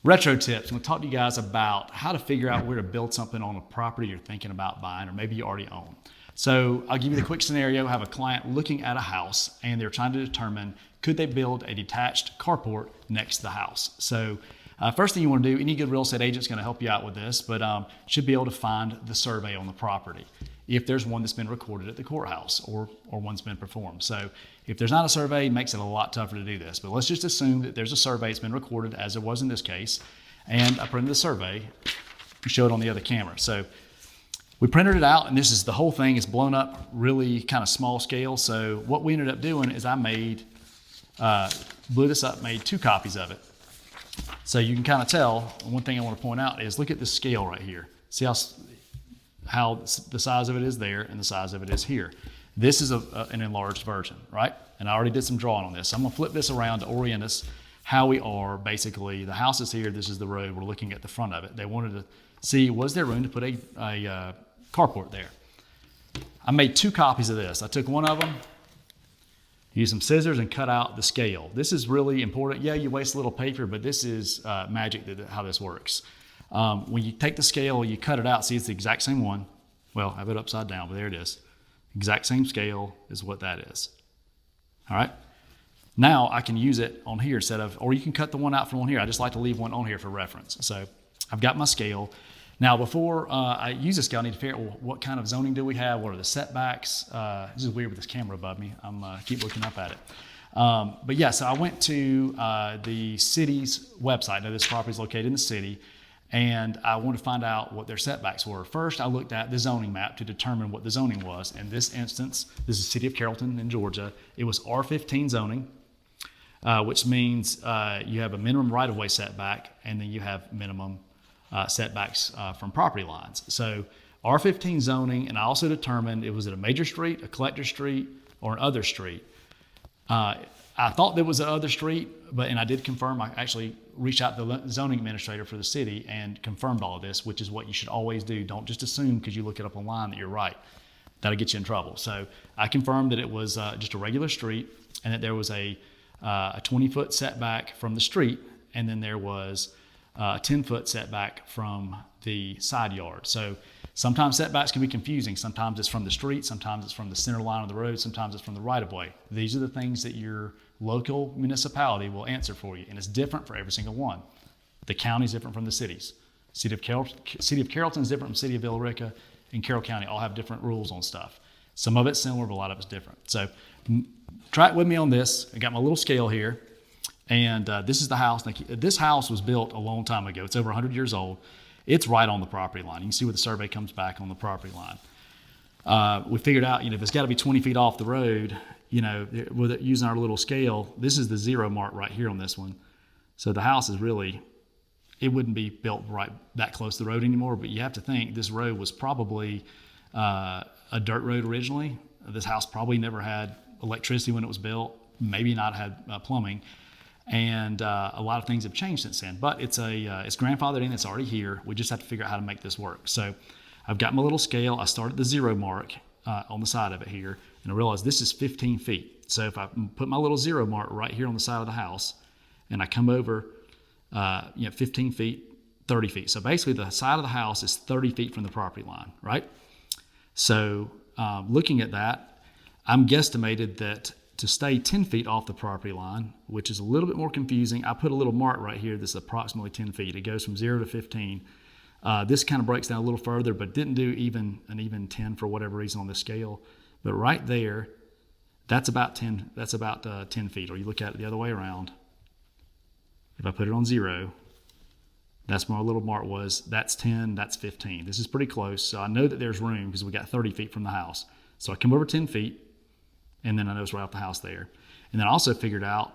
Retro tips. I'm going to talk to you guys about how to figure out where to build something on a property you're thinking about buying or maybe you already own. So I'll give you the quick scenario. I have a client looking at a house and they're trying to determine could they build a detached carport next to the house. So first thing you want to do, any good real estate agent is going to help you out with this, but should be able to find the survey on the property if there's one that's been recorded at the courthouse or one's been performed. So if there's not a survey, it makes it a lot tougher to do this. But let's just assume that there's a survey that's been recorded as there was in this case, and I printed the survey and show it on the other camera. So we printed it out, and this is the whole thing is blown up really kind of small scale. So what we ended up doing is I blew this up, made 2 copies of it. So you can kind of tell, one thing I want to point out is look at this scale right here. See how the size of it is there and the size of it is here. This is an enlarged version, right? And I already did some drawing on this. So I'm gonna flip this around to orient us how we are basically, the house is here, this is the road, we're looking at the front of it. They wanted to see, was there room to put a carport there? I made 2 copies of this. I took one of them, used some scissors and cut out the scale. This is really important. Yeah, you waste a little paper, but this is magic how this works. When you take the scale, you cut it out, see it's the exact same one. Well, I have it upside down, but there it is. Exact same scale is what that is. All right. Now I can use it on here instead of, or you can cut the one out from on here. I just like to leave one on here for reference. So I've got my scale. Now before I use this scale, I need to figure out, well, what kind of zoning do we have? What are the setbacks? This is weird with this camera above me. I'm keep looking up at it. But yeah, so I went to the city's website. Now this property is located in the city, and I wanted to find out what their setbacks were. First, I looked at the zoning map to determine what the zoning was. In this instance, this is the city of Carrollton in Georgia. It was R15 zoning, which means you have a minimum right-of-way setback, and then you have minimum setbacks from property lines. So R15 zoning, and I also determined it was at a major street, a collector street, or an other street. I thought there was an other street, and I did confirm. I actually reached out to the zoning administrator for the city and confirmed all of this, which is what you should always do. Don't just assume because you look it up online that you're right. That'll get you in trouble. So I confirmed that it was just a regular street and that there was a 20-foot setback from the street, and then there was a 10-foot setback from the side yard. So sometimes setbacks can be confusing. Sometimes it's from the street, sometimes it's from the center line of the road, sometimes it's from the right-of-way. These are the things that your local municipality will answer for you, and it's different for every single one. The county's different from the cities. City of Carrollton is different from City of Villa Rica, and Carroll County all have different rules on stuff. Some of it's similar, but a lot of it's different. So try it with me on this. I got my little scale here, and this is the house. This house was built a long time ago. It's over 100 years old. It's right on the property line. You can see where the survey comes back on the property line. We figured out, if it's got to be 20 feet off the road, with it, using our little scale, this is the 0 mark right here on this one. So the house is really, it wouldn't be built right that close to the road anymore, but you have to think this road was probably a dirt road originally. This house probably never had electricity when it was built, maybe not had plumbing. And a lot of things have changed since then, but it's grandfathered in, it's already here. We just have to figure out how to make this work. So I've got my little scale. I start at the 0 mark on the side of it here, and I realize this is 15 feet. So if I put my little 0 mark right here on the side of the house, and I come over 15 feet, 30 feet. So basically the side of the house is 30 feet from the property line, right? So looking at that, I'm guesstimated that to stay 10 feet off the property line, which is a little bit more confusing, I put a little mark right here that's approximately 10 feet. It goes from 0 to 15. This kind of breaks down a little further, but didn't do an even 10 for whatever reason on this scale. But right there, that's about 10. That's about 10 feet. Or you look at it the other way around. If I put it on 0, that's where my little mark was. That's 10. That's 15. This is pretty close. So I know that there's room because we got 30 feet from the house. So I come over 10 feet, and then I know it's right off the house there. And then I also figured out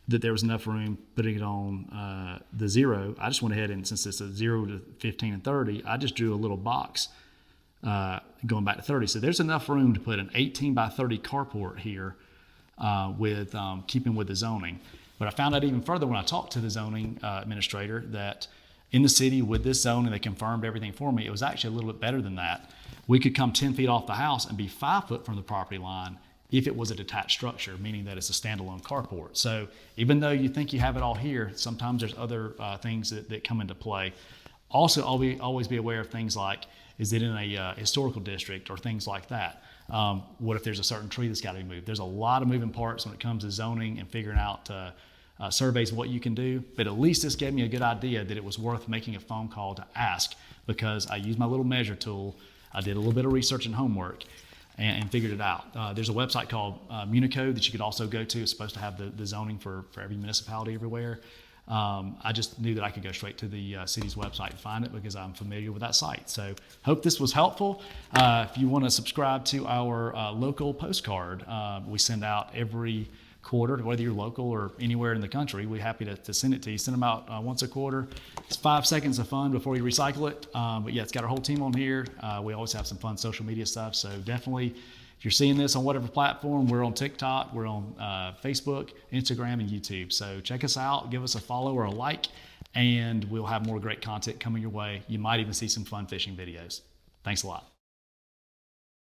that there was enough room putting it on the 0. I just went ahead and, since it's a 0 to 15 and 30, I just drew a little box going back to 30. So there's enough room to put an 18 by 30 carport here with keeping with the zoning. But I found out even further when I talked to the zoning administrator that in the city with this zoning, they confirmed everything for me. It was actually a little bit better than that. We could come 10 feet off the house and be 5 foot from the property line if it was a detached structure, meaning that it's a standalone carport. So even though you think you have it all here, sometimes there's other things that come into play. Also, always be aware of things like, is it in a historical district or things like that? What if there's a certain tree that's got to be moved? There's a lot of moving parts when it comes to zoning and figuring out surveys of what you can do, but at least this gave me a good idea that it was worth making a phone call to ask, because I used my little measure tool, I did a little bit of research and homework, and figured it out. There's a website called Municode that you could also go to. It's supposed to have the zoning for every municipality everywhere. I just knew that I could go straight to the city's website and find it because I'm familiar with that site. So hope this was helpful. If you want to subscribe to our local postcard, we send out every quarter, whether you're local or anywhere in the country. We're happy to send it to you. Send them out once a quarter. It's 5 seconds of fun before you recycle it. But yeah, it's got our whole team on here. We always have some fun social media stuff. So definitely, if you're seeing this on whatever platform, we're on TikTok, we're on Facebook, Instagram, and YouTube. So check us out, give us a follow or a like, and we'll have more great content coming your way. You might even see some fun fishing videos. Thanks a lot.